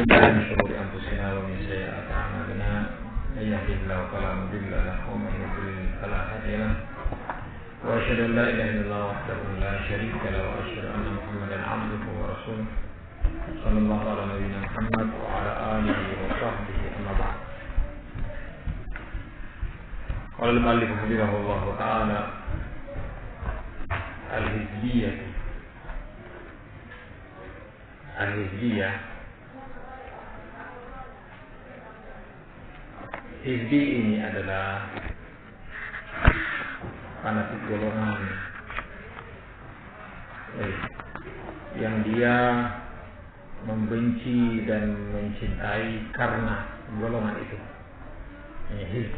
بالله من شرور أنفسنا ومن سيئات أعمالنا من يهده الله فلا مضل له ومن يضلل فلا هادي له وأشهد أن لا إله إلا الله وحده لا شريك له وأشهد أن محمدا عبده ورسوله صلى الله على نبينا محمد وعلى آله وصحبه أما بعد. قال المؤلف حفظه الله تعالى: الحزبية. Hizbi ini adalah fanatik golongan yang dia membenci dan mencintai karena golongan itu. Ini hizb,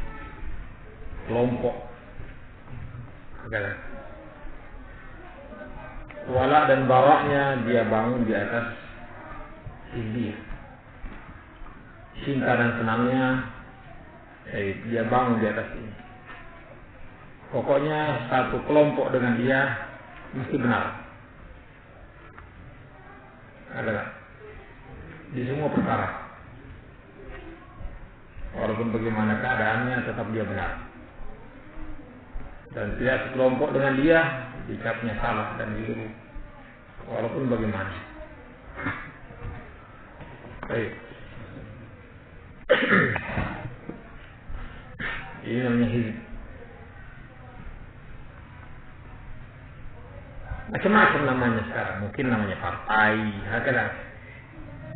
kelompok. Wala dan baraknya dia bangun di atas hizbiyah. Cinta dan senangnya dia bangun di atas ini. Pokoknya satu kelompok dengan dia mesti benar. Adalah di semua perkara. Walaupun bagaimana keadaannya tetap dia benar. Dan tidak sekelompok dengan dia dicapnya salah dan keliru. Walaupun bagaimana. Baik. Ini namanya hizb. Macam-macam namanya sekarang. Mungkin namanya partai,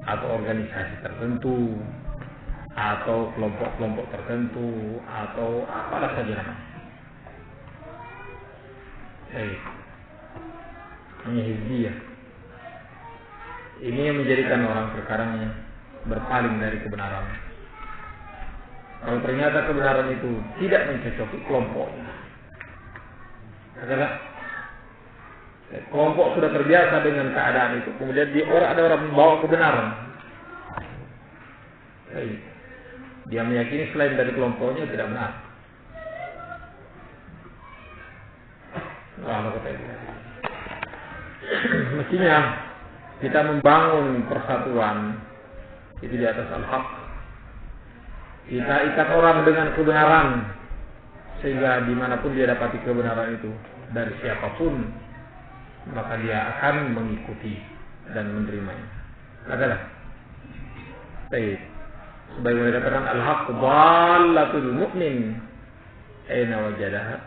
atau organisasi tertentu, atau kelompok-kelompok tertentu, atau apalah saja namanya. Ini hizbiyah. Ini yang menjadikan orang sekarang berpaling dari kebenaran. Kalau ternyata kebenaran itu tidak mencocoki kelompoknya, adalah kelompok sudah terbiasa dengan keadaan itu, kemudian ada orang membawa kebenaran, dia meyakini selain dari kelompoknya tidak benar. Mestinya kita membangun persatuan itu di atas al-haq. Kita ikat orang dengan kebenaran sehingga dimanapun dia dapati kebenaran itu dari siapapun, maka dia akan mengikuti dan menerimanya. Adalah baik. Sebagaimana dikatakan al-haq dhallatul mu'min aina wajadaha.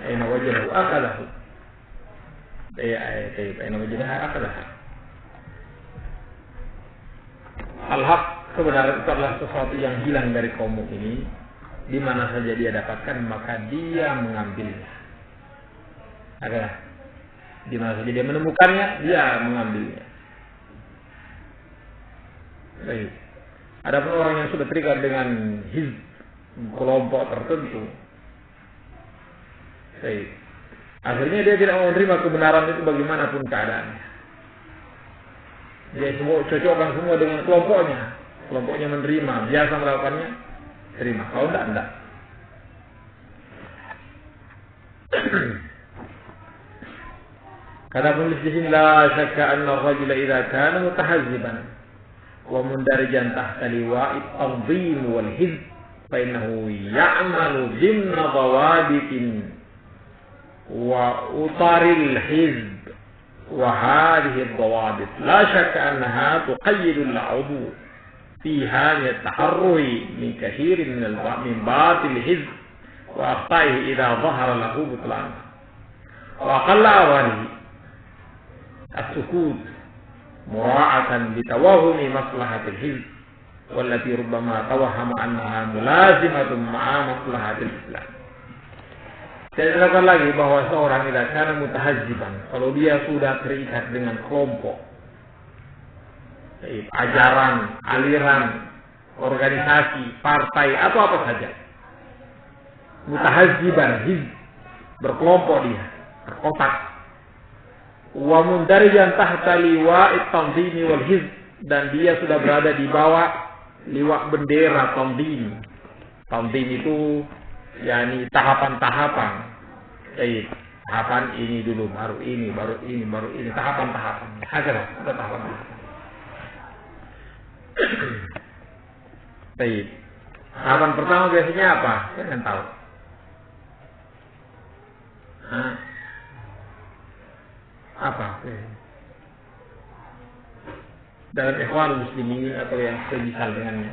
Aina wajadahu akalahu. Aina wajadaha akalahu. Al-haq, kebenaran itu adalah sesuatu yang hilang dari kaum ini. Di mana saja dia dapatkan, maka dia mengambilnya. Adalah di mana saja dia menemukannya, dia mengambilnya. Baik. Adapun orang yang sudah terikat dengan hizb, kelompok tertentu, baik, akhirnya dia tidak mau menerima kebenaran itu bagaimanapun keadaannya. Dia semua cocokkan semua dengan kelompoknya. Kelompoknya menerima, biasa melakukannya, terima. Kalau enggak. Kata penulis di sini, la syakka anna ar-rajula idza kana mutahazziban wa mundarijan tahta liwa'i at-tanzim wal hizb fa innahu ya'malu dhimna dawabitin wa utaril hizb. وهذه الضوابط لا شك أنها تقيد العضو فيها من التحرر من كثير من باطل الحزب وأخطائه إذا ظهر له بطلانه وأقل أوانه السكوت مراعاة لتوهم مصلحة الحزب والتي ربما توهم أنها ملازمة مع مصلحة الإسلام. Saya katakan lagi bahwa seorang tidak karena mutahazziban, kalau dia sudah terikat dengan kelompok, ajaran, aliran, organisasi, partai, atau apa saja, mutahazziban, hizb, berkelompok dia, berkotak. Wa mundarijan tahta liwa'it tanzimi wal hizb, dan dia sudah berada di bawah liwa bendera tanzim. Tanzim itu yakni tahapan-tahapan Tahapan ini dulu, baru ini, tahapan-tahapan. Ada tahapan-tahapan. Baik. Tahapan pertama biasanya apa? Kalian tahu? Apa? Dalam ikhwan muslimin atau yang semisal dengannya.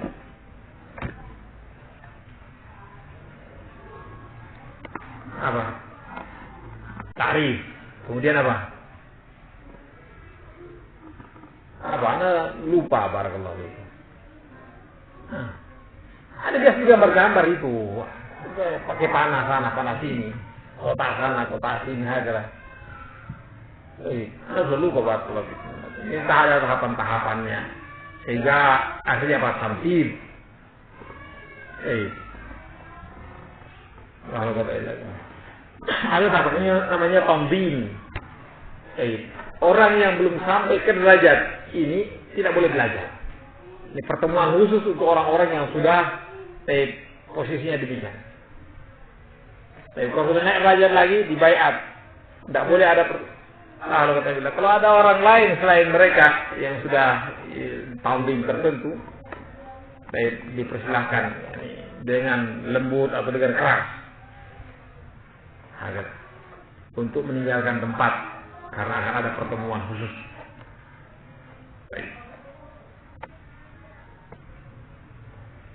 Apa? Ta'rif. Kemudian apa? Apa? Anda lupa barakallahu fikum. Ada biasa gambar-gambar itu. Pakai panah sana, panah sini. Kotak sana, kotak sini. Anda sudah lupa barakallahu fikum. Ini tak ada tahapan-tahapannya. Sehingga akhirnya apa? Tamthil. Lalu kata ada tahapannya namanya tamdhin. Orang yang belum sampai ke derajat ini tidak boleh belajar. Ini pertemuan khusus untuk orang-orang yang sudah posisinya demikian. Kalau sudah naik derajat lagi dibaiat, tidak boleh ada. Kalau ada orang lain selain mereka yang sudah tamdhin tertentu, dipersilahkan dengan lembut atau dengan keras. Agar untuk meninggalkan tempat karena akan ada pertemuan khusus. Baik.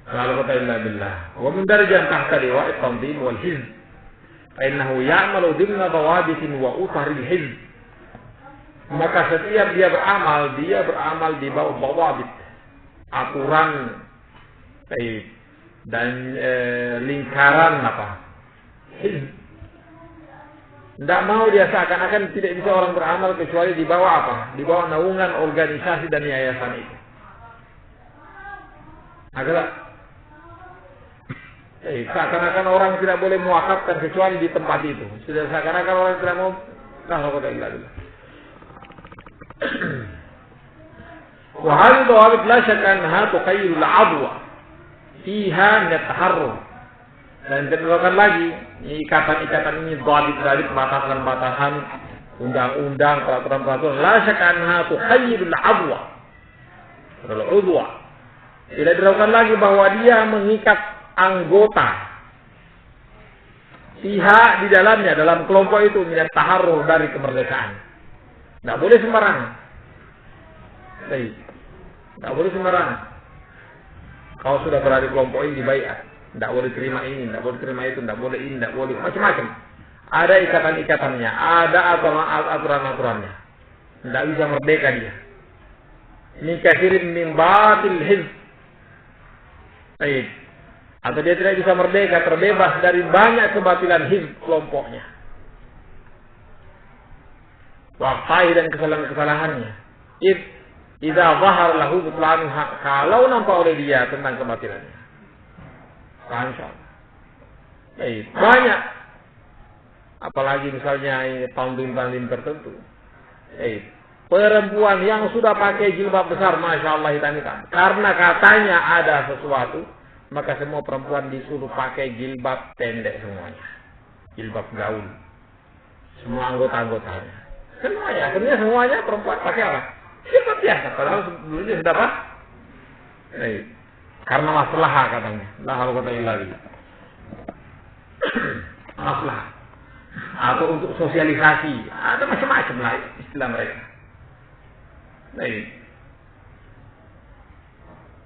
Lalu kata billah, wa min darajat tahta liwa'i tamdhin wal hizb, fa innahu ya'malu dhimna dawabitin wa utaril hizb. Maka setiap dia beramal di bawah dawabit, aturan dan lingkaran apa? Hizb. Tidak mau dia seakan-akan tidak bisa orang beramal kecuali di bawah apa? Di bawah naungan organisasi dan yayasan itu. Agar seakan-akan orang tidak boleh muwakafkan kecuali di tempat itu. Sudah seakan-akan orang tidak mau. Wahai dawabit la syakka annaha tuqayyidul adwa fiha min at-taharrum. Dan dilakukan lagi ikatan-ikatan ini, dawabit, batasan-batasan, undang-undang, peraturan-peraturan. La syakka annaha tuqayyidul adwa. Udwa. Tidak dilakukan lagi bahwa dia mengikat anggota pihak di dalamnya, dalam kelompok itu, minat taharrur dari kemerdekaan. Tidak boleh sembarangan. Tidak boleh sembarangan. Kalau sudah berada di kelompok ini dibaiat, tidak boleh terima ini, tidak boleh terima itu, tidak boleh ini, tidak boleh macam-macam. Ada ikatan-ikatannya, ada aturan-aturannya. Tidak bisa merdeka dia. Ini kathirin min batil hizb. Atau dia tidak bisa merdeka, terbebas dari banyak kebatilan hizb kelompoknya. Waqtai dan kesalahan-kesalahannya. Idza zahar lahu butlan, kalau nampak oleh dia tentang kebatilannya. Banyak. Apalagi misalnya tanding-tanding tertentu. Perempuan yang sudah pakai jilbab besar, masya Allah hitam-hitam. Karena katanya ada sesuatu, maka semua perempuan disuruh pakai jilbab pendek semuanya. Jilbab gaul. Semua anggota-anggotanya. Semuanya perempuan pakai apa? Jilbab biasa. Padahal sebelumnya sudah apa? Karena masalah katanya. La haula wala quwwata illa billah. Masalah. Atau untuk sosialisasi. Ada macam-macam lah istilah mereka.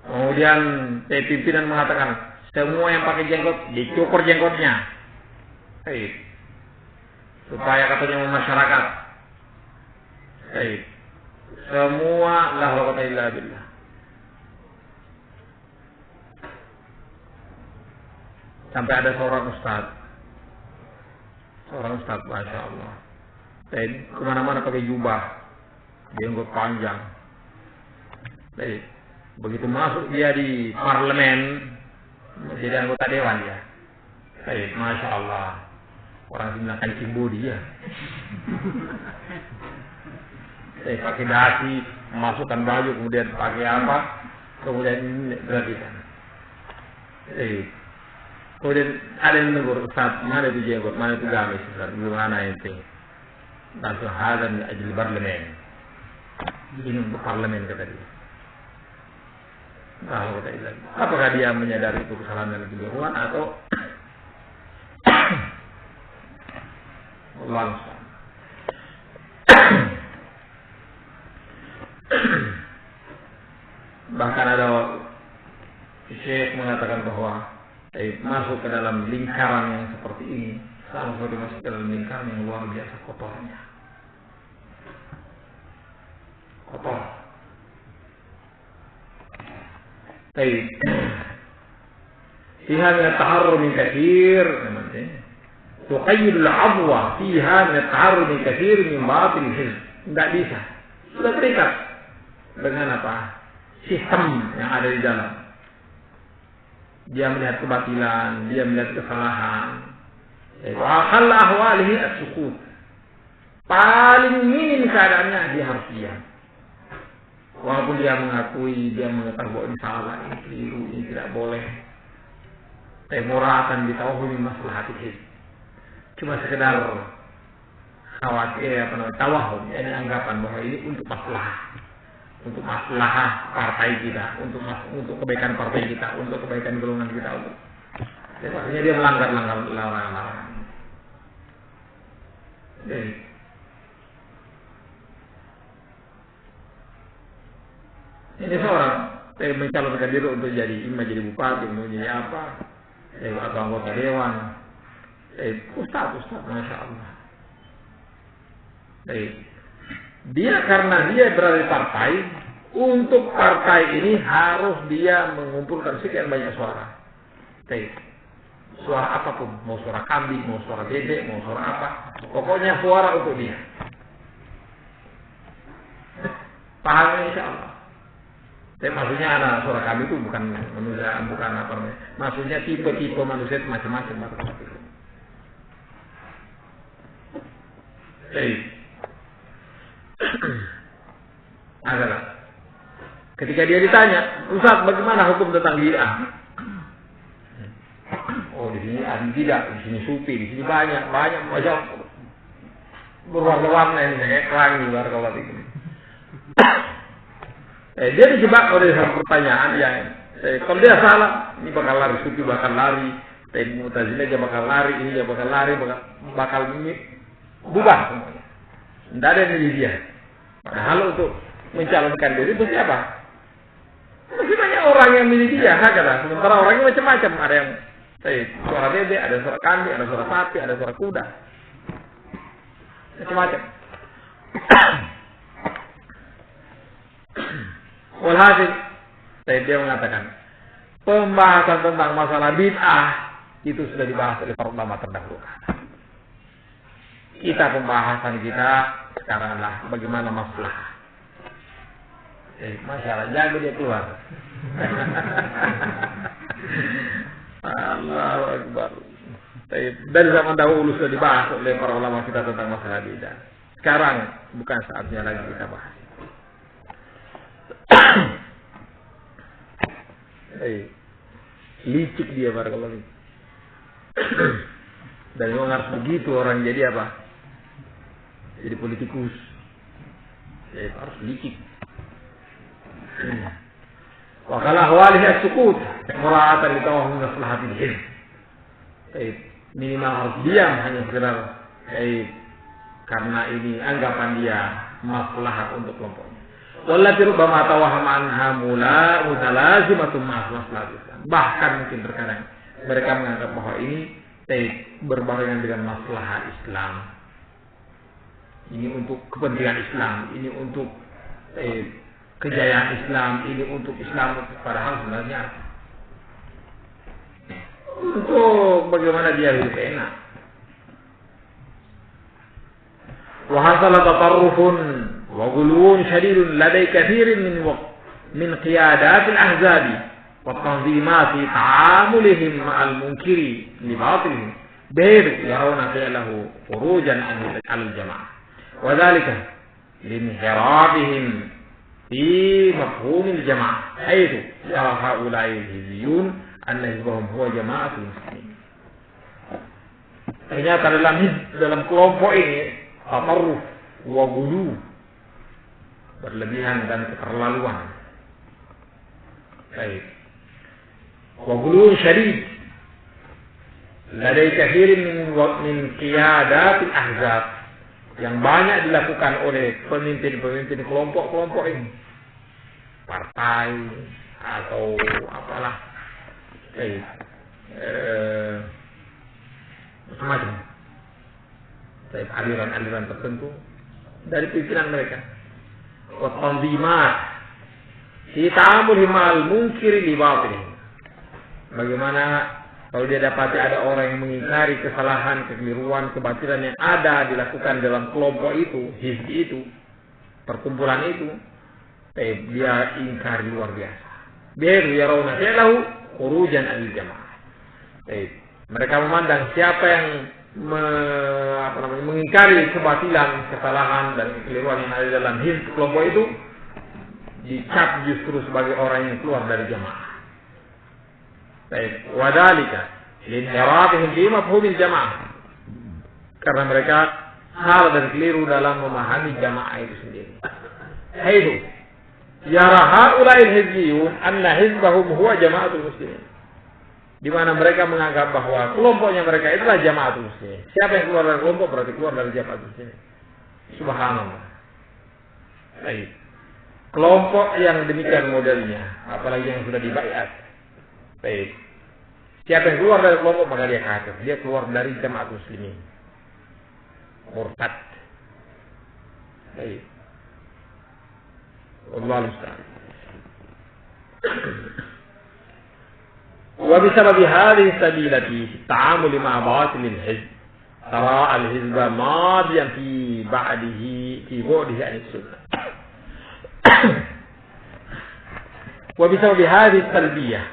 Kemudian pimpinan mengatakan semua yang pakai jenggot dicukur jenggotnya. Supaya katanya masyarakat. Semua la haula wala quwwata illa billah. Sampai ada seorang ustaz, masya Allah, kemana-mana pakai jubah, jenggot panjang. Begitu masuk dia di parlemen, jadi anggota dewan dia. Masya Allah, orang bilang kancing bodi ya. Pakai dasi, masukkan baju, kemudian pakai apa, kemudian berarti. Kemudian ada yang menegur, Ustaz, mana itu jenggot, mana itu gamis, Ustaz, gimana itu? Langsung hadan ajli parlemen. Ini untuk parlemen kata dia. Tahu kata dia. Apakah dia menyadari itu kesalahan dan keliruan atau langsung? Bahkan ada Syekh mengatakan bahwa masuk ke dalam lingkaran yang seperti ini sama seperti masuk ke dalam lingkaran yang luar biasa kotornya. Kotor. Fiha min at-taharrum min katsir, tuqayyid al-'adwa fiha min at-taharrum min katsir min batil hizb. Enggak bisa. Sudah terikat dengan apa? Sistem yang ada di dalam. Dia melihat kebatilan, dia melihat kesalahan. Wa aqall ahwalihi as-sukut. Paling minim keadaannya dia harus diam. Walaupun dia mengakui, dia mengatakan bahwa ini salah, ini keliru, ini tidak boleh. Muratan bitawahumi maslahatihi. Cuma sekedar khawatir tawahum, ini anggapan bahwa ini untuk maslahah partai kita, untuk kebaikan partai kita, untuk kebaikan golongan kita, untuk. Maksudnya dia melanggar larangan. Ini seorang mencalonkan diri untuk jadi imam, jadi bupati, untuk jadi apa, atau anggota dewan, ustaz, masya Allah. Dia karena dia berada di partai, untuk partai ini harus dia mengumpulkan sekian banyak suara. Suara apapun, mau suara kambing, mau suara bebek, mau suara apa, pokoknya suara untuk dia. Paham insya Allah. Maksudnya anak suara kambing itu bukan manusia, bukan apa namanya. Maksudnya tipe-tipe manusia itu macam-macam. Adalah ketika dia ditanya, Ustaz, bagaimana hukum tentang bid'ah? Oh, di sini ada tidak, di sini sufi, di sini banyak macam berwarna-warna ini, kayak pelangi kalau begini. Dia dijebak oleh satu pertanyaan yang kalau dia salah, ini bakal lari, sufi bakal lari, Mu'tazilah dia bakal lari, ini dia bakal lari, bakal bubar semuanya. Tidak ada yang milih dia. Padahal untuk mencalonkan diri itu siapa? Masih banyak orang yang milih dia, kata. Sementara orangnya macam-macam, ada yang suara bebek, ada suara kambing, ada suara sapi, ada suara kuda, macam-macam. Walhasil, dia mengatakan pembahasan tentang masalah bid'ah itu sudah dibahas oleh para ulama terdahulu. Pembahasan kita sekarang adalah bagaimana maslahah. Masalah jago dia keluar. Allahu Akbar. Dari zaman dahulu sudah dibahas oleh para ulama kita tentang masalah bid'ah. Sekarang bukan saatnya lagi kita bahas. Licik dia barakallahu. Dan memang harus begitu orang jadi apa? Jadi politikus. Harus licik. Wa qala ahwalihi as-sukut, mura'atan li tawahhum maslahatil hizb. Minimal harus diam hanya sekedar karena ini anggapan dia maslahat untuk kelompoknya. Wallati rubbama tawahham anha mutalazimatun maslahat Islam. Bahkan mungkin terkadang mereka menganggap bahwa ini berbarengan dengan maslahat Islam. Ini untuk kepentingan Islam, ini untuk kejayaan Islam, ini untuk Islam, padahal sebenarnya untuk bagaimana dia hidup enak. Wa hasala tatarrufun wa ghuluwun shadidun ladai kathirin min qiyadat al-ahzab wa tanzimat fi ta'amulihim ma'al munkiri li batilihim bayr yarawna fi'lahu khurujan an al-jama'ah wa dhalika linhirabihim في مفهوم الجماعة حيث يرى هؤلاء الهزيون anna hizbahum huwa jama'atul muslimin. Ternyata dalam kelompok ini tatarruf wa ghulu, berlebihan dan keterlaluan. Baik. Wa ghulu syadid ladai kathirin min qiyadatil ahzab, yang banyak dilakukan oleh pemimpin-pemimpin kelompok-kelompok ini, partai atau apalah, macam-macam, aliran-aliran tertentu dari pimpinan mereka. Wa tanzimat fi ta'amulihim ma'al munkiri li batilihim. Bagaimana kalau dia dapati ada orang yang mengingkari kesalahan, kekeliruan, kebatilan yang ada dilakukan dalam kelompok itu, hizbi itu, perkumpulan itu, dia ingkari luar biasa. Biar yarawna fi'lahu khurujan anil jamaah. Mereka memandang siapa yang mengingkari kebatilan, kesalahan dan kekeliruan yang ada dalam hizb kelompok itu, dicap justru sebagai orang yang keluar dari jamaah. Wadalika linhirafihim fi mafhumil jamaah, karena mereka salah dan keliru dalam memahami jamaah itu sendiri. Haidu yara haula'il hizbiyun anna hizbahum huwa jama'atul muslimin, di mana mereka menganggap bahwa kelompoknya mereka itulah jama'atul muslimin. Siapa yang keluar dari kelompok berarti keluar dari jama'atul muslimin. Subhanallah. Baik. Kelompok yang demikian modelnya, apalagi yang sudah dibaiat. Baik. Siapa yang keluar dari kelompok maka dia kafir. Dia keluar dari jamaah muslimin. Murtad. Baik. Wallahu musta'an. Wa bisababi hadhihi sabilati fi ta'amul ma'a batilil hizb, tara al-hizba madiyan fi ba'dihi fi bu'dihi an-sunnah. Wa bisababi hadhihi salbiyah,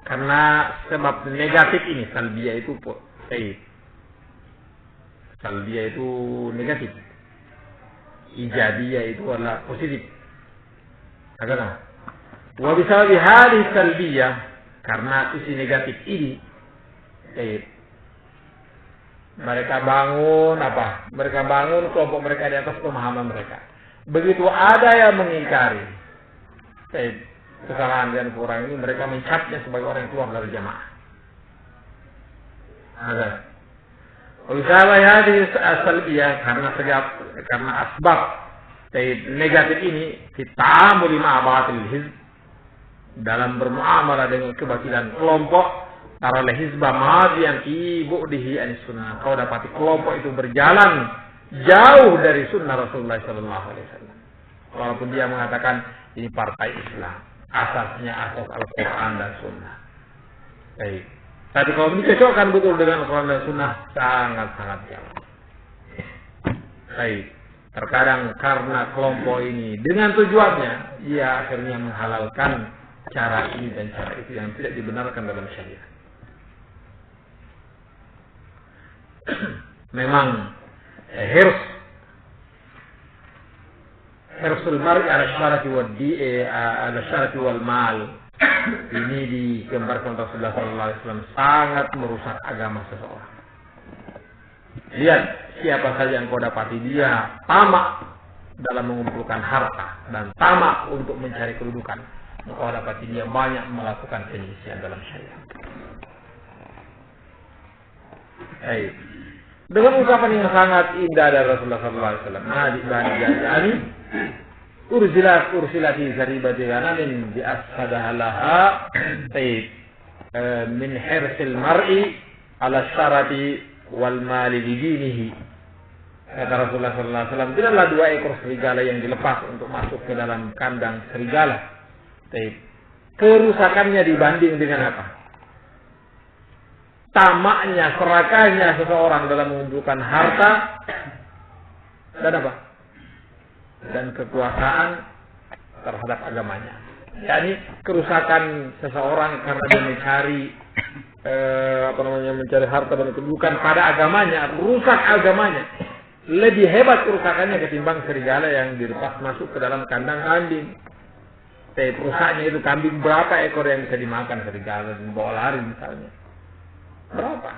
karena sebab negatif ini, salbiyah itu salbiyah itu negatif, ijabiyah itu adalah positif. Katakan, wa bisababi hadhihi salbiyah, karena sisi negatif ini, mereka bangun apa? Mereka bangun kelompok mereka di atas pemahaman mereka. Begitu ada yang mengingkari kesalahan dan kurang ini, mereka mencapnya sebagai orang yang keluar dari jamaah. Ada. Usaha hadis asal dia karena asbab negatif ini kita mulimah batil hizb, dalam bermuamalah dengan kebatilan kelompok, para hizbah madiyan fi bu'dihi anis sunnah. Kau dapati kelompok itu berjalan jauh dari sunnah Rasulullah sallallahu alaihi wasallam. Walaupun dia mengatakan ini partai Islam, asasnya asas Al-Quran dan Sunnah. Baik. Tapi kalau dicocokkan betul dengan Al-Quran dan Sunnah, sangat-sangat jauh. Baik. Terkadang karena kelompok ini dengan tujuannya, ia akhirnya menghalalkan cara ini dan cara itu yang tidak dibenarkan dalam syariat. Memang hirsul mar'i ala syarati wal mal ini digambarkan Rasulullah sallallahu alaihi wasallam sangat merusak agama seseorang. Lihat siapa saja yang kau dapati dia tamak dalam mengumpulkan harta dan tamak untuk mencari kedudukan, kau dapati dia banyak melakukan penyelisihan dalam syariat. Dengan ungkapan yang sangat indah dari Rasulullah SAW, ursilati zaribati ghanamin bi ashadahalaha min hirsil mar'i ala syarati wal mali lidinihi. Kata Rasulullah SAW, tidaklah 2 ekor serigala yang dilepas untuk masuk ke dalam kandang serigala. Kerusakannya dibanding dengan apa? Tamaknya, serakahnya seseorang dalam mengumpulkan harta dan apa? Dan kekuasaan terhadap agamanya. yakni kerusakan seseorang karena dia mencari harta dan kedudukan pada agamanya, rusak agamanya. Lebih hebat kerusakannya ketimbang serigala yang dilepas masuk ke dalam kandang kambing. Tapi rusaknya itu kambing berapa ekor yang bisa dimakan ketika bawa lari misalnya? Berapa?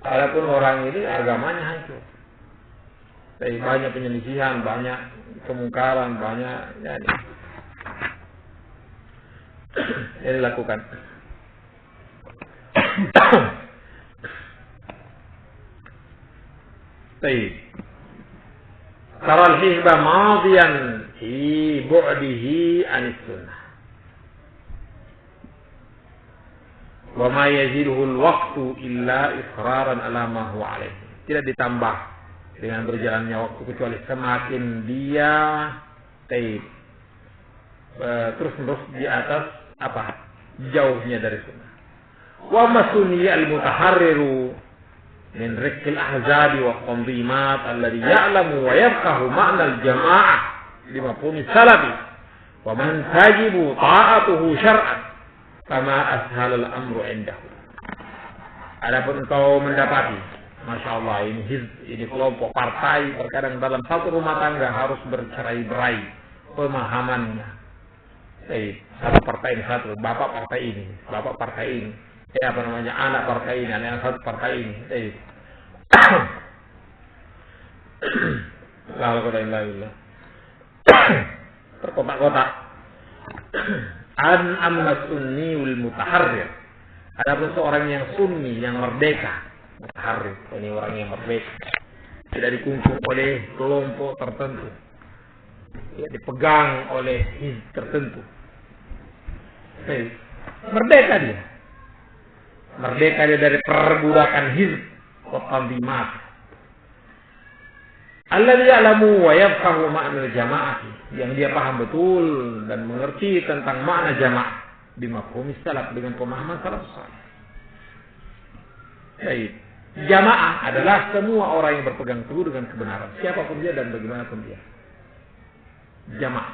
Adapun orang ini agamanya hancur. Tapi banyak penyelisihan, banyak kemungkaran, banyak yang dilakukan. Baik. Taral hizba madiyan fi bu'dihi anis sunnah. Wa ma yaziduhu al-waqtu illa israran ala ma huwa alayh. Tidak ditambah dengan berjalannya waktu kecuali semakin dia terus-menerus di atas jauhnya dari sunnah. Wa masuni al-mutaharriru min rikil ahzabi wa tanzimat alladhi ya'lamu wa yafqahu ma'na al-jama'ah lima mafhum salafi wa man tajibu ta'atuhu syar'an kama ashal al-amru indahu. Adapun engkau mendapati, Masya Allah, ini kelompok partai terkadang dalam satu rumah tangga harus bercerai-berai pemahamannya. Satu partai ini satu, bapak partai ini, anak partai ini, anak satu partai ini. Alhamdulillah. Terkotak-kotak. Amma sunni wal mutaharrir. Adapun seorang yang sunni, yang merdeka, mutaharrir, ini orang yang merdeka, tidak dikungkung oleh kelompok tertentu, tidak dipegang oleh hizb tertentu. Merdeka dia dari perbudakan hizb wa tanzimat. Alladzi ya'lamu wa yafqahu ma'na al-jama'ah, yang dia paham betul dan mengerti tentang makna jamaah bimafhum salaf, dengan pemahaman salaf saleh. Baik. Jamaah adalah semua orang yang berpegang teguh dengan kebenaran, siapapun dia dan bagaimanapun dia. Jamaah.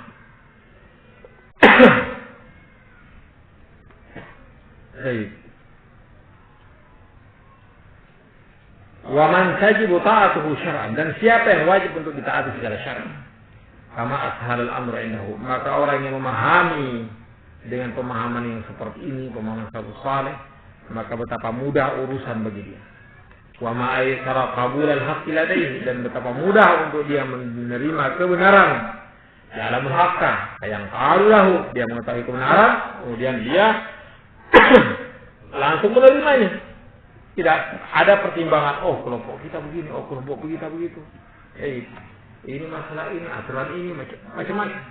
Baik. Wa man tajibu ta'atuhu syar'an, dan siapa yang wajib untuk ditaati secara syar'i. Kama ashal al-amru indahu, maka orang yang memahami dengan pemahaman yang seperti ini, pemahaman salafus saleh, maka betapa mudah urusan bagi dia. Wa ma aysara qabul al-haqqi ladaihi, dan betapa mudah untuk dia menerima kebenaran. Dalam hakka yang qalahu, dia mengetahui kebenaran, kemudian dia langsung menerimanya. Tidak ada pertimbangan, kelompok kita begini, kelompok kita begitu. Ini masalah ini, aturan ini, macam-macam.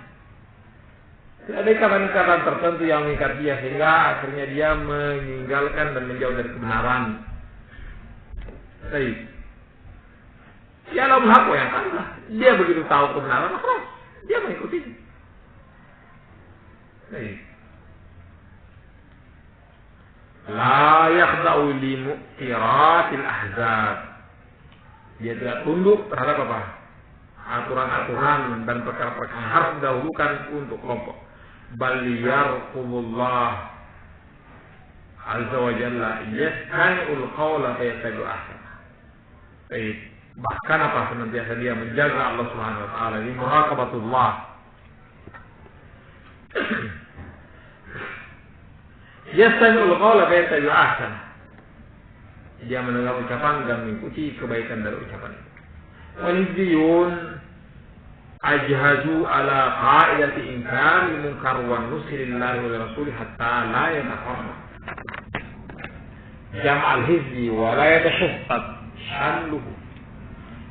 Tidak ada ikatan-ikatan tertentu yang mengikat dia sehingga akhirnya dia meninggalkan dan menjauh dari kebenaran. Ya dalam hak yang salah. Dia begitu tahu kebenaran, terus dia mengikuti. La yakhda'u li mu'tiratil ahzab. Dia tidak tunduk terhadap aturan-aturan dan perkara-perkara yang harus didahulukan untuk kelompok. Bal yarqubullah azza wa jalla yastami'ul qawla fayattabi'u ahsana. Bahkan senantiasa dia menjaga Allah Subhanahu wa taala, ini muraqabatullah. Yastami'ul qawla fayattabi'u ahsana. Dia mendengar ucapan dan mengikuti kebaikan dari ucapan itu. Walhizbiyun ajhazu ala qa'idati inkar munkar wa nusri lillahi wa rasulih hatta la yatafarraq. Jam'al hizbi wa la yatashattad shalluhu.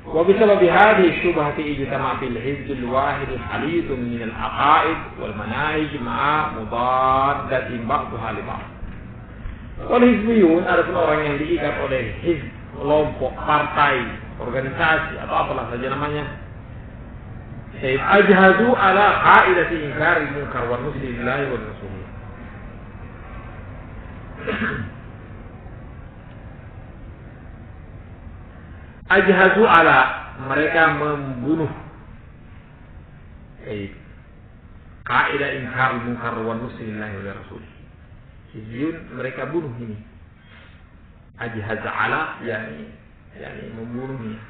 Wa bisabab hadhihi syubhati ijtama fil hizb al-wahid halid min al-aqaid wal manahij ma'a mudaddatin ba'daha li ba'd. Wal hizbiyun adalah orang yang diikat oleh hizb, kelompok, partai, organisasi atau apalah saja namanya. Ajhadu ala qaidati inkar munkar wa nusri lillahi wa rasulih. Ajhadu ala, mereka membunuh kaidah inkar munkar wa nusri lillahi wa rasulih. Hizbiyun mereka bunuh ini. Ajhaz ala yani membunuhnya.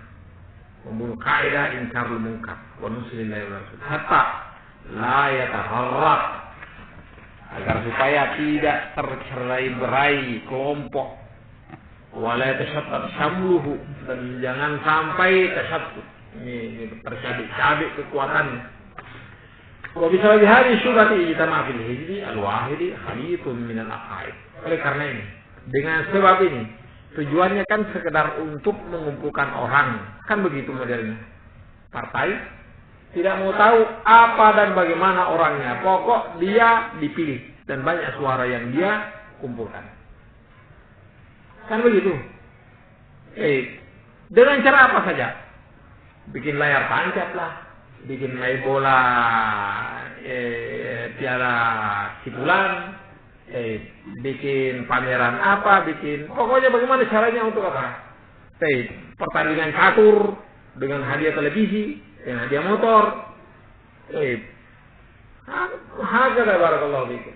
membunuh kaidah inkarul munkar wa nuslillahi wa rasul hatta la yataharrak, agar supaya tidak tercerai-berai kelompok, wala yatashattut samluhu, dan jangan sampai tasattut, ini tercabik-cabik kekuatannya. Wa bisababi hadhihi syubhati ijtama'a fil hizbi al-wahidi khalitun min al-aqaid. Oleh karena ini, dengan sebab ini, tujuannya kan sekedar untuk mengumpulkan orang, kan begitu modelnya. Partai tidak mau tahu apa dan bagaimana orangnya, pokok dia dipilih dan banyak suara yang dia kumpulkan. Kan begitu. Dengan cara apa saja? Bikin layar tancap lah, bikin main bola piala cipulan, bikin pameran apa, pokoknya bagaimana caranya untuk apa? Pertandingan catur dengan hadiah televisi, dengan hadiah motor. Hakada barakallahu fikum.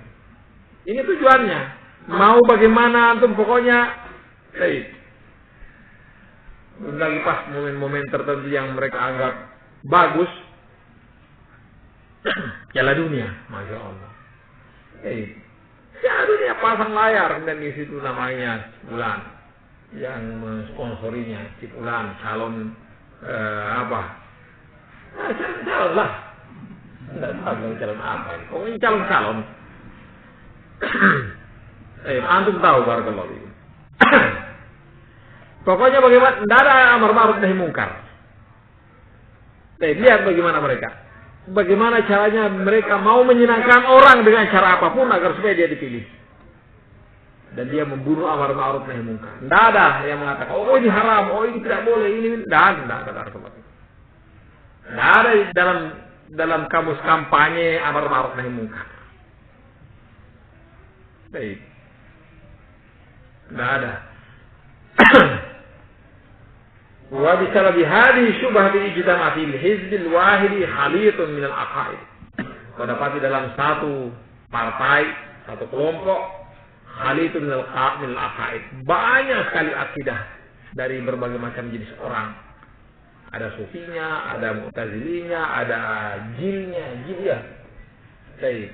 Ini tujuannya. Mau bagaimana antum pokoknya lagi pas momen-momen tertentu yang mereka anggap bagus, Piala Dunia, masya Allah. Piala Dunia pasang layar dan di situ namanya Cipulan, yang mensponsorinya Cipulan, calon apa? Calon lah, tidak tahu calon apa. Pokoknya calon. Antum tahu barakallahu fikum. Pokoknya bagaimana, tidak ada amar ma'ruf nahi mungkar. Lihat bagaimana mereka. Bagaimana caranya mereka mau menyenangkan orang dengan cara apapun agar supaya dia dipilih. Dan dia membunuh amar ma'ruf nahi mungkar. Tidak ada yang mengatakan, oh ini haram, oh ini tidak boleh, ini tidak ada. Tidak ada dalam kamus kampanye amar ma'ruf nahi mungkar. Tidak ada. Wa bisababi hadhihi syubhah bi ijtama' fil hizb al-wahid khalitun min al-aqaid. Dapati dalam satu partai, satu kelompok, khalitun min al-aqaid. Banyak sekali akidah dari berbagai macam jenis orang. Ada sufinya, ada mu'tazilinya, ada jilnya.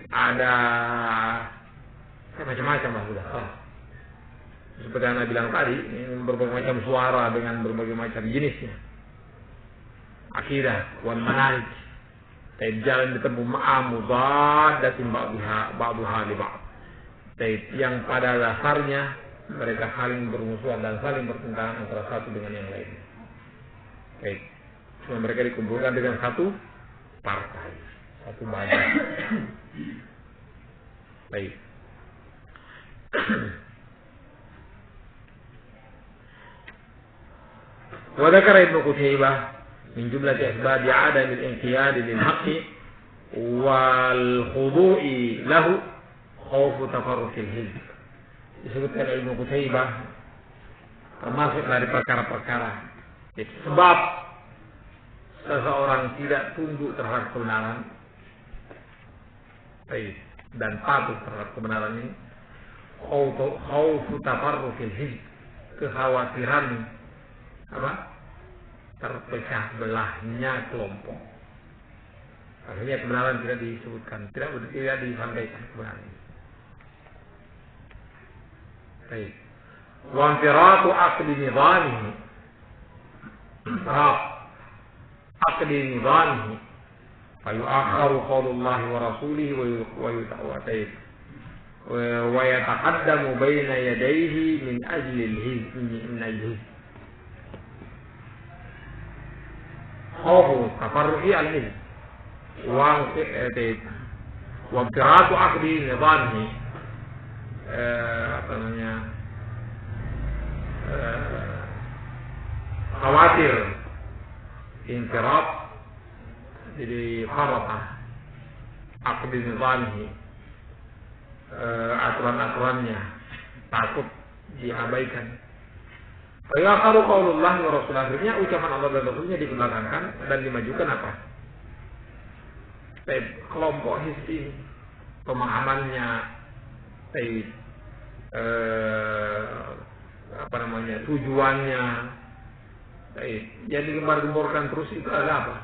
Ada macam-macam lah sudah. Seperti yang Anda bilang tadi, berbagai macam suara dengan berbagai macam jenisnya. Akidah, wan manhaj. Jalan ditempuh ma'amudadatin ba'duha li ba'd. Yang pada dasarnya mereka saling bermusuhan dan saling bertentangan antara satu dengan yang lain. Cuma mereka dikumpulkan dengan satu partai, satu badan. Baik. وذكر ابن قتيبة من جملة أسباب عدم الانقياد للحق والخضوع له خوف تفرق الحزب. Disebutkan Ibn Qutaibah termasuk dari perkara-perkara sebab seseorang tidak tunduk terhadap kebenaran dan patuh terhadap kebenaran ini, khaufu tafarruqil hizb, kekhawatiran terpecah belahnya kelompok. Akhirnya kebenaran tidak disebutkan, tidak disampaikan kebenaran. Baik. Wa infiratu aqdi nizamihi. Aqdi nizamihi. Fayu'akharu qaulullahi wa rasulihi wa yataqaddamu baina yadayhi min ajli al-hizb. خوف تفرع الحزب وابتراء عقد نظامه khawatir inqirab jadi farata aqd nizamihi, aturan-aturannya takut diabaikan. Fayaqaru qaulullah wa rasul, akhirnya ucapan Allah dan Rasulnya dibelakangkan dan dimajukan apa? Kelompok hizb ini pemahamannya tujuannya Jadi gembar-gemborkan terus itu ada apa?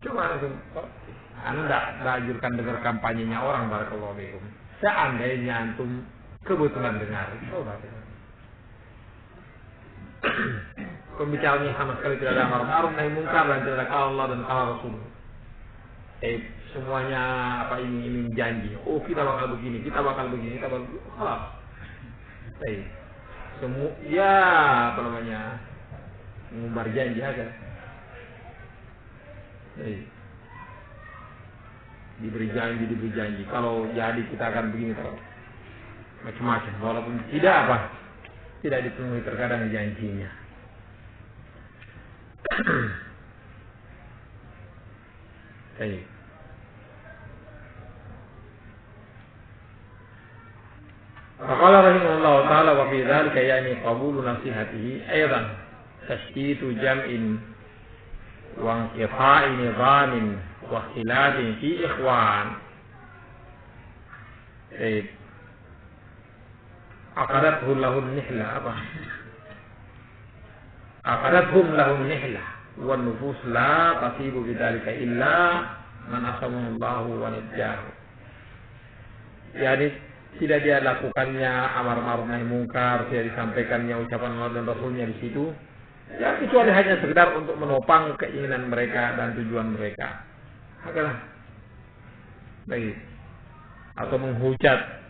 Coba Anda tidak anjurkan dengar kampanyenya orang, barakallahu fikum. Seandainya antum kebetulan dengar, coba. Pembicaranya sama sekali tidak ada amar ma'ruf nahi munkar dan tidak ada kala Allah dan kala Rasul. Semuanya apa ini janji. Oh kita bakal begini, kita bakal begini, kita bakal begini. Semua ya apa namanya mengumbar janji aja. Diberi janji. Kalau jadi kita akan begini terus. Macam-macam. Walaupun tidak dipenuhi terkadang janjinya. Faqala rahimahullah ta'ala wa fi dzalika yani qabulu nasihatihi aidan tashtitu jam'in wa inqita'i nizamin wa ikhtilafin fi ikhwan. Aqadathum lahun nihlah wa nufus la tasibu bidzalika illa man asamallahu wa najjahu. Yani tidak dia lakukannya amar ma'ruf nahi munkar, tidak disampaikannya ucapan Allah dan Rasulnya di situ, ya kecuali hanya sekedar untuk menopang keinginan mereka dan tujuan mereka. Hakalah. Baik. Atau menghujat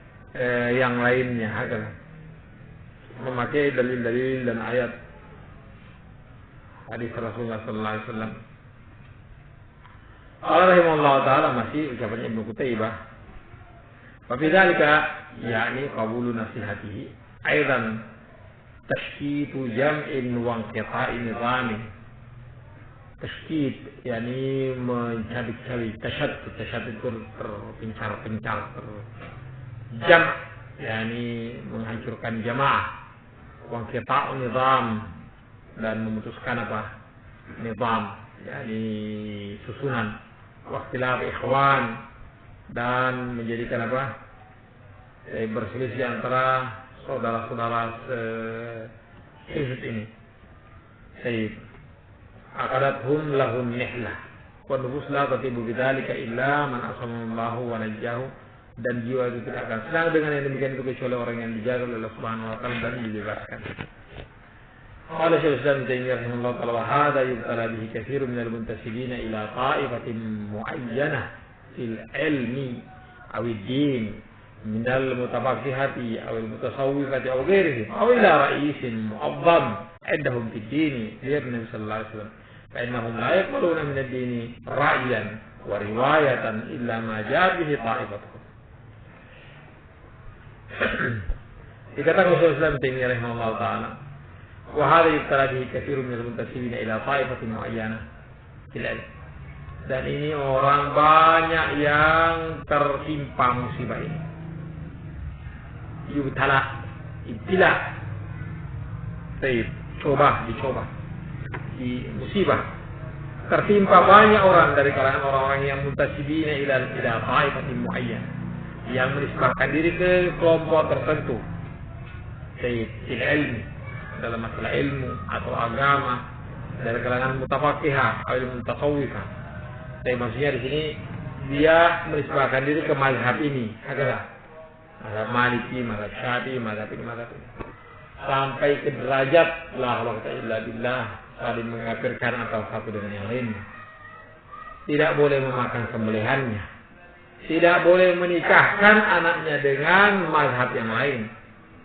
yang lainnya, hakalah. Memakai dalil-dalil dan ayat hadis Rasulullah sallallahu alaihi wasallam. Allah rahimahullah taala masih ucapannya Ibnu Qutaibah. Wafi dzalika yakni qabulu nasihatihi aidan tashkitu jam'in wa inqita'i nizamin. Tashkit yakni mencabik-cabik, tashaddud terpencar-pencar, jam yakni menghancurkan jamaah, wa inqita'u nizam dan memutuskan apa? Nizam yakni susunan, wa ikhtilaf ikhwan dan menjadikan apa? Berselisih antara saudara-saudara hizb ini. Aqadathum lahun nihlah wa nufus la tatibu bidzalika illa man asamallahu wa najjahu, dan jiwa itu tidak akan senang dengan yang demikian itu kecuali orang yang dijaga oleh Allah Subhanahu wa taala dan dibebaskan. Qala Syaikhul Islam Ibnu Taimiyah rahimahullah ta'ala wa hadha yubtala bihi katsirun minal muntasibina ila ta'ifatin mu'ayyanah fil ilmi aw ad-din min al-mutafaqihati aw al-mutasawwifati aw ghairihim aw ila ra'isin mu'azzam indahum fid din lihat Nabi sallallahu alaihi wasallam fa innahum la yaquluna min ad-din ra'yan wa riwayatan illa ma ja'a bihi ta'ifatuhum. Dikatakan Syaikhul Islam Taimiyah rahimahullah ta'ala wa hadha yubtala bihi katsirun minal muntasibina ila ta'ifatin mu'ayyanah fil ilm, dan ini orang banyak yang tertimpa musibah ini. Yubtala, ibtila, dicoba, di musibah. Tertimpa banyak orang dari kalangan orang-orang yang muntasibina ila ta'ifatin mu'ayyanah, yang menisbahkan diri ke kelompok tertentu. Fil ilmi, dalam masalah ilmu atau agama, dari kalangan mutafaqihah atau ilmu tasawufah. Tapi maksudnya di sini dia menisbahkan diri ke mazhab ini, adalah mazhab Maliki, mazhab Syafi'i, mazhab ini, sampai ke derajat la ilaha illallah, saling mengkafirkan atau satu dengan yang lainnya. Tidak boleh memakan sembelihannya, tidak boleh menikahkan anaknya dengan mazhab yang lain,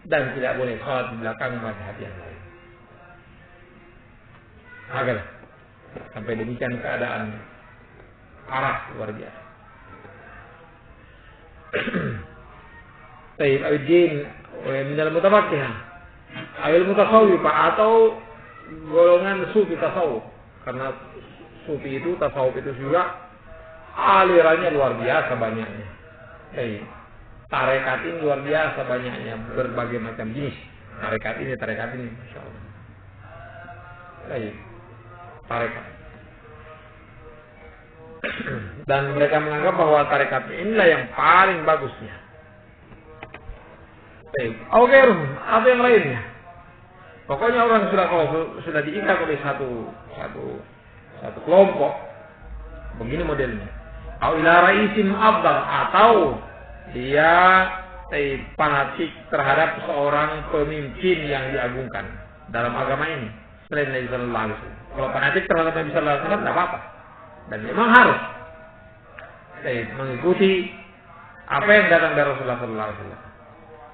dan tidak boleh sholat di belakang mazhab yang lain. Agar sampai demikian keadaan parah luar biasa. Taib al-din minal mutafaqihah awil mutasawwifah, atau golongan sufi tasawuf, karena sufi itu tasawuf itu juga alirannya luar biasa banyaknya. Tarekat ini luar biasa banyaknya, berbagai macam jenis tarekat ini, masya Allah. Tarekat. Dan mereka menganggap bahwa tarekat inilah yang paling bagusnya. Oke, atau yang lainnya. Pokoknya orang kalau sudah diikat oleh satu kelompok, begini modelnya. Au ila raisim afdal, atau dia fanatik terhadap seorang pemimpin yang diagungkan dalam agama ini selain Nabi sallallahu alaihi wasallam. Kalau fanatik terhadap Nabi sallallahu alaihi wasallam tidak apa-apa. Dan memang harus mengikuti apa yang datang dari Rasulullah sallallahu alaihi wasallam.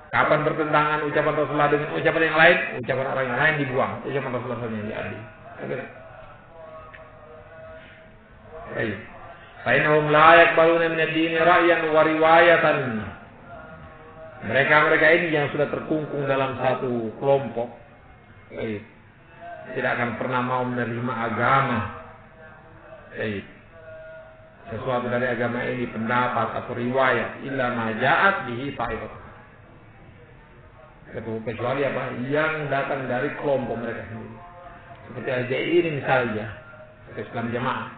Kapan bertentangan ucapan Rasulullah dengan ucapan yang lain, ucapan orang yang lain dibuang, ucapan Rasulullah SAW yang diambil. Baik. Fainahum la yaqbaluna min ad-din ra'yan wa riwayatan. Mereka ini yang sudah terkungkung dalam satu kelompok, tidak akan pernah mau menerima agama. Sesuatu dari agama ini, pendapat atau riwayat, illa ma ja'at bihi ta'ifatun. Kecuali apa yang datang dari kelompok mereka sendiri, seperti Al-Ja'iri misalnya, Islam Jamaah.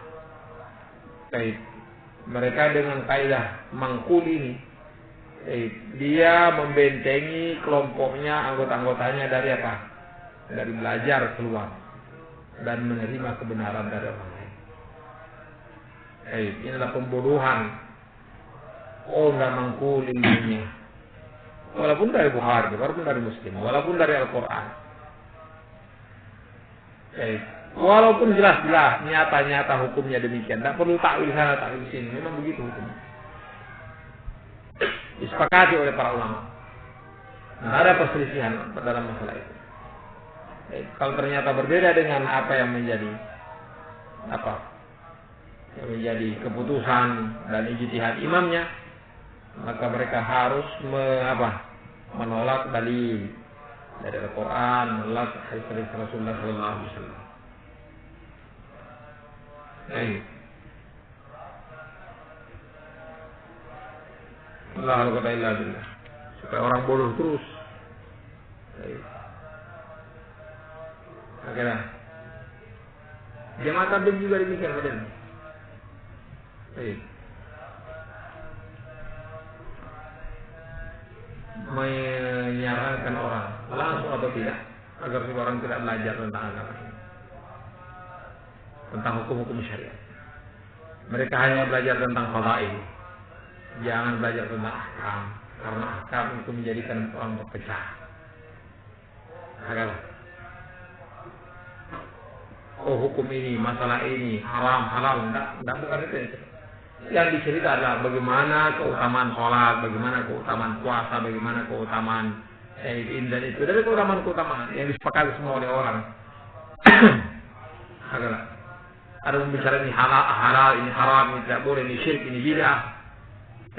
Mereka dengan kaidah mangkul ini, dia membentengi kelompoknya, anggota-anggotanya dari apa? Dari belajar keluar dan menerima kebenaran dari orang lain. Inilah pembodohan. Oh, nggak mangkul ilmunya. Walaupun dari Bukhari, walaupun dari Muslim, walaupun dari Al-Quran. Walaupun jelas-jelas, nyata-nyata hukumnya demikian. Tak perlu takwil sana, takwil sini. Memang begitu hukumnya. Disepakati oleh para ulama. Tidak ada perselisihan dalam masalah itu. Kalau ternyata berbeda dengan apa yang menjadi keputusan dan ijtihad imamnya, maka mereka harus menolak dalil dari Al-Quran, menolak hadis Rasulullah sallallahu alaihi wasallam. Allah al-Qadha illa billah. Supaya orang bodoh terus. Akhirnya jamaah tabligh juga demikian padahal. Menyarankan orang langsung atau tidak agar orang tidak belajar tentang agama ini, tentang hukum-hukum syariat. Mereka hanya belajar tentang fadail, jangan belajar tentang ahkam, karena ahkam itu menjadikan orang terpecah. Hukum ini, masalah ini haram, halal, enggak bukan itu. Yang dicerita adalah bagaimana keutamaan sholat, bagaimana keutamaan puasa, bagaimana keutamaan dan itu dari keutamaan yang disepakati semua oleh orang. Ada pembicaraan ini halal, ini haram, ini tidak boleh, ini syirik, ini bid'ah.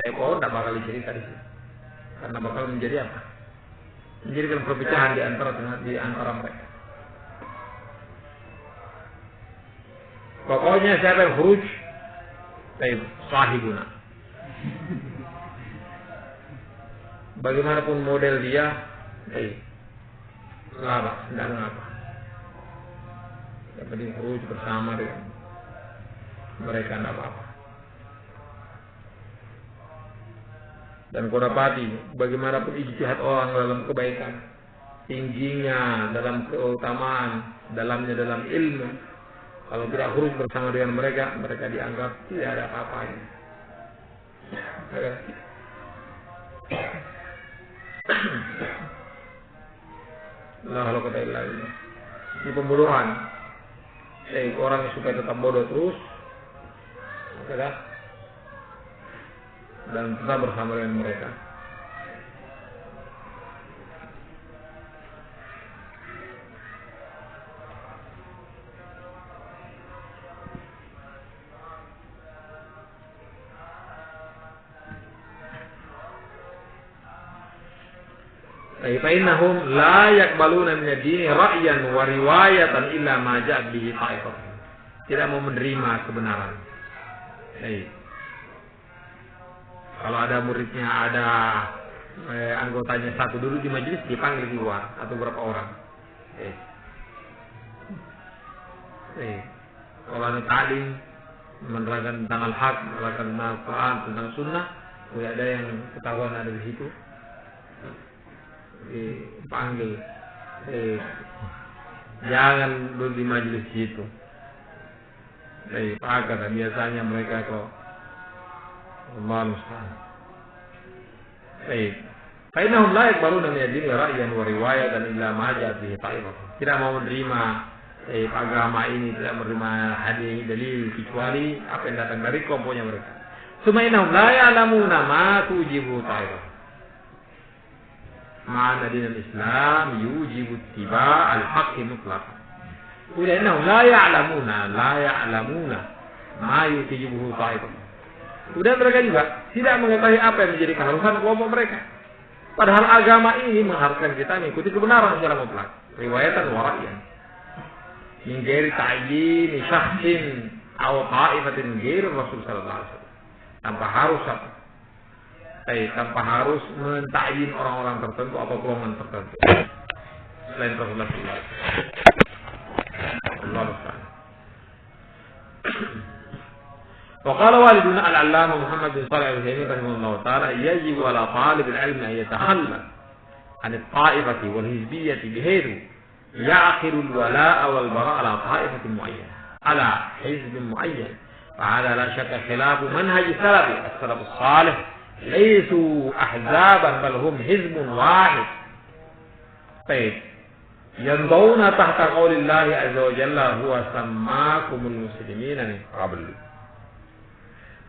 Saya tidak bakal dicerita di sini, karena bakal menjadi apa? Menjadikan perpecahan di antara mereka. Pokoknya siapa yang khuruj, sahibuna. Bagaimanapun model dia, tidak mengapa. Yang penting khuruj bersama dengan mereka, tidak apa-apa. Dan kau dapati, bagaimanapun ijtihad orang dalam kebaikan, tingginya dalam keutamaan, dalamnya dalam ilmu, kalau tidak khuruj bersama dengan mereka, mereka dianggap tidak ada apa-apanya. Kalau kata ilah ini pembodohan. Orang supaya tetap bodoh terus, dan tetap bersama dengan mereka. Fa'innahum la yaqbaluna min ad-din ra'yan wa riwayatan illa ma ja'at bihi ta'ifah. Tidak mau menerima kebenaran. Kalau ada muridnya, ada anggotanya satu dulu di majelis, dipanggil keluar atau berapa orang. Kalau ada talim menerangkan tentang al-haq, menerangkan tentang Al-Quran, tentang sunnah, tidak ada yang ketahuan ada di situ, dipanggil Jangan duduk di majelis gitu. Pakat biasanya mereka kok manusia. Fainahum la yaqbaluna min ad-din ra'yan wa riwayatan illa ma ja'a bihi ta'ifah. Tidak mau menerima agama ini, tidak menerima hadis dalil kecuali apa yang datang dari kelompoknya mereka. Sumainahum la ya'lamuna ma tujibu ta'ifah. Ma'ana din al-Islam yujibu ittiba' al-haqqi mutlaqan. Innahum la ya'lamuna ma yujibu ta'ifah. Kemudian mereka juga tidak mengetahui apa yang menjadi keharusan kelompok mereka. Padahal agama ini mengharuskan kita mengikuti kebenaran secara mutlak. Riwayatan wa ra'yan. Min ghairi ta'yin syakhsin aw ta'ifatin ghairi Rasul sallallahu alaihi wasallam. Tanpa harus mentakyin orang-orang tertentu atau golongan tertentu selain Rasulullah sallallahu alaihi wasallam. وقال والدنا العلامة محمد بن صالح العثيمين رحمه الله تعالى يجب على طالب العلم أن يتخلى عن الطائفة والحزبية بحيث يعقل الولاء والبراء على طائفة معينة على حزب معين فهذا لا شك خلاف منهج السلف الصالح ليسوا أحزابا بل هم حزب واحد ينضون تحت قول الله عز وجل هو سماكم المسلمين من قبل.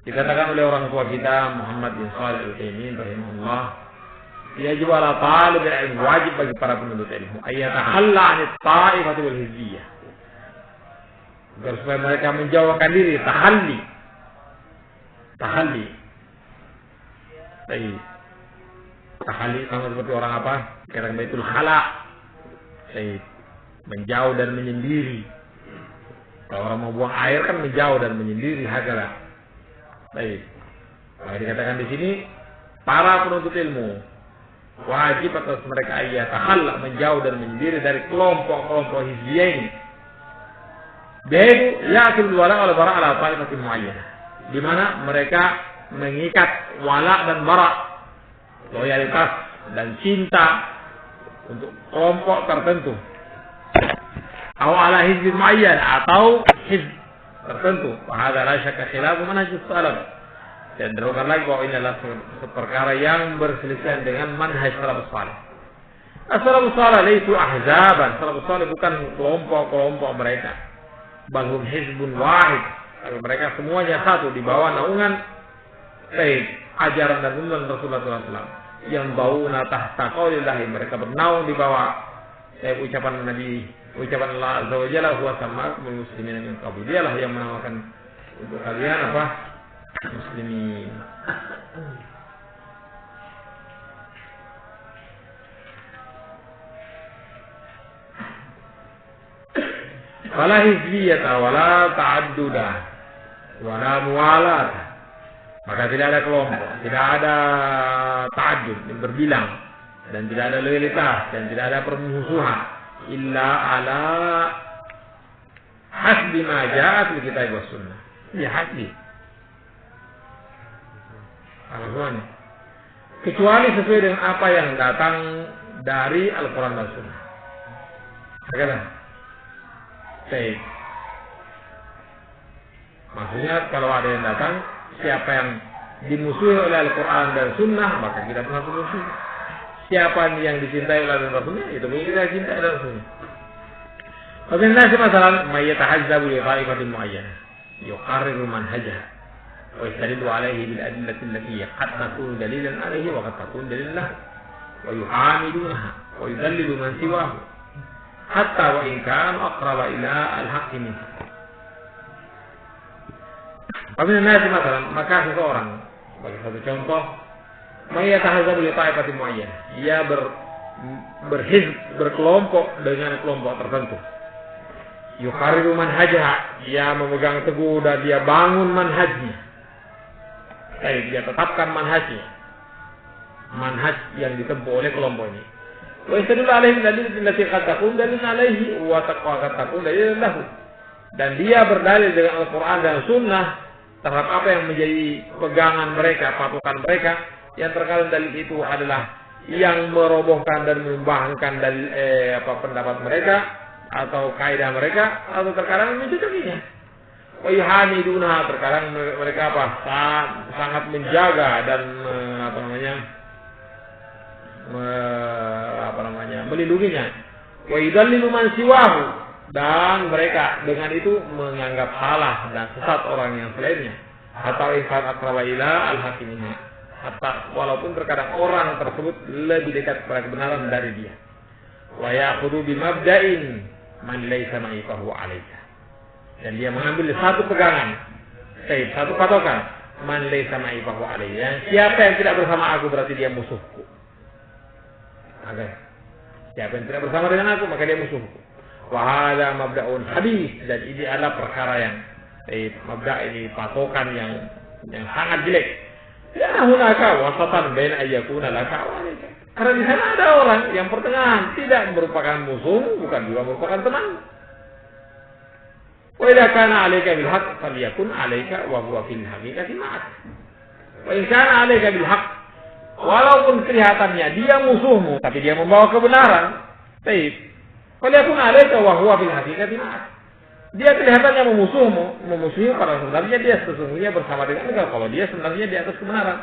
Dikatakan oleh orang tua kita Muhammad bin Shalih Al-Utsaimin rahimahullah, yajib ala talib ilmu, wajib bagi para penuntut ilmu ayatakhalla 'anit ta'ifati wal hizbiyah, agar supaya mereka menjauhkan diri tahalli. Tahalli sama seperti orang apa? Kata Baitul Khala. Menjauh dan menyendiri. Kalau orang mau buang air kan menjauh dan menyendiri, hakalah. Maka dikatakan di sini para penuntut ilmu wajib atas mereka ayatakhalla, menjauh dan menyendiri dari kelompok-kelompok hizbiyah ini. Begitu ya'tul wala wal bara' ala ta'ifatin mu'ayyanah, di mana mereka mengikat wala dan bara', loyalitas dan cinta untuk kelompok tertentu. Atau ala hizb mu'ayyan, atau hizb tertentu. Wahada la syakka khilafu manhaj salaf. Dan terukan lagi bahwa ini adalah perkara yang berselisih dengan manhaj salafus salih. As-salafus salih laisu ahzaban. Salafus salih bukan kelompok-kelompok mereka. Bal hum hizbun wahid. Mereka semuanya satu di bawah naungan ajaran dan tuntunan Rasulullah SAW. Yang bauna tahta qaulillahi, mereka bernaung di bawah ucapan Nabi, ucapan Allah Azza wa Jalla, huwa sammakumul muslimin min qabl. Dialah yang menamakan untuk kalian apa? Muslimin. Wala hizbiyata wala ta'adduda wala muwalat. Maka tidak ada kelompok, tidak ada ta'addud yang berbilang, dan tidak ada loyalitas, dan tidak ada permusuhan, illa ala hasbi ma ja'at fil kitab was sunnah. Ya hasbi. Alasannya kecuali sesuai dengan apa yang datang dari Al-Quran dan Sunnah. Bagaimana? Baik. Maksudnya kalau ada yang datang, siapa yang dimusuhi oleh Al-Quran dan Sunnah, maka kita pernah musuh. Siapa yang dicintai oleh Rasulnya, itu pun kita cintai oleh Rasulnya. Bagaimana sih masalah mayyatahazzabu li ta'ifatin mu'ayyanah yuqarriru manhajah wa yastadillu alaihi bil adillati allati qad takunu dalilan alaihi wa qad takunu dalilan lahu wa yuhamilunaha wa yudallilu man siwahu hatta wa in kana aqraba ila al-haqqi minhu. Bagaimana sih masalah, maka seseorang sebagai satu contoh mayyatahazzabu li ta'ifatin mu'ayyanah, dia berhizb, berkelompok dengan kelompok tertentu. Yuqarriru manhajah, dia memegang teguh dan dia bangun manhajnya. Dia tetapkan manhajnya, manhaj yang ditempuh oleh kelompok ini. Wa yastadillu alaihi dalil allati qad takun dalil alaihi wa qad takun dalil lahu. Dan dia berdalil dengan Al-Quran dan Sunnah terhadap apa yang menjadi pegangan mereka, patokan mereka, yang terkadang dalil itu adalah yang merobohkan dan membangkang dari pendapat mereka atau kaidah mereka, atau terkadang mencocokinya. Wa yuhamiduna, terkadang mereka sangat menjaga dan melindunginya. Wa yudallilu man siwahu, dan mereka dengan itu menganggap salah dan sesat orang yang selainnya. Atau ihsan aqraba ila al-hakimina, walaupun terkadang orang tersebut lebih dekat kepada kebenaran dari dia. Wa ya'khudhu bi mabda'in man laysa ma'i fa huwa 'alayka, dan dia mengambil satu pegangan, satu patokan, man laysa ma'i fa huwa 'alayya, siapa yang tidak bersama aku berarti dia musuhku. Siapa yang tidak bersama dengan aku maka dia musuhku. Wa hadza mabda'un hadis, dan ini adalah perkara yang mabda' ini patokan yang sangat jelek. Ya hunaka wasatan baina ayyakuna laka wa alayka. Karena di sana ada orang yang pertengahan, tidak merupakan musuh, bukan juga merupakan teman. Wa idza kana 'alayka bil haqq falyakun 'alayka wa huwa fil haqiqati ma'ak. Wa in kana 'alayka bil haqq, walaupun kelihatannya dia musuhmu tapi dia membawa kebenaran, baik. Falyakun 'alayka wa huwa fil haqiqati ma'ak. Dia kelihatannya memusuhi, pada sebenarnya dia sesungguhnya bersama dengan engkau, kalau dia sebenarnya di atas kebenaran.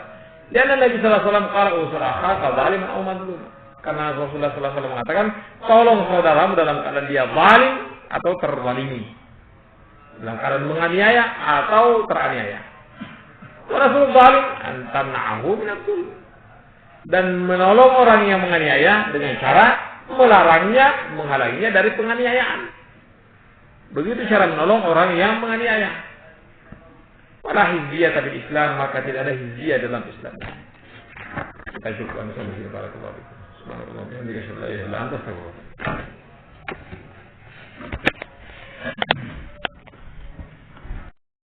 Dan Nabi sallallahu alaihi wasallam qala usra akhaka zaliman aw mazlum. Karena Rasulullah sallallahu alaihi wasallam mengatakan, tolong saudaramu dalam keadaan dia zalim atau terzalimi, dalam keadaan menganiaya atau teraniaya. Rasul zalim antamna'ahu min az-zulm, dan menolong orang yang menganiaya dengan cara melarangnya, menghalanginya dari penganiayaan. Begitu cara menolong orang yang menganiaya. Wala hizbiyah tapi Islam, maka tidak ada hizbiyah dalam Islam. Kita cukup sampai sini para keluarga. Subhanallah, alhamdulillah, la ilaha illa anta, astaghfirullah.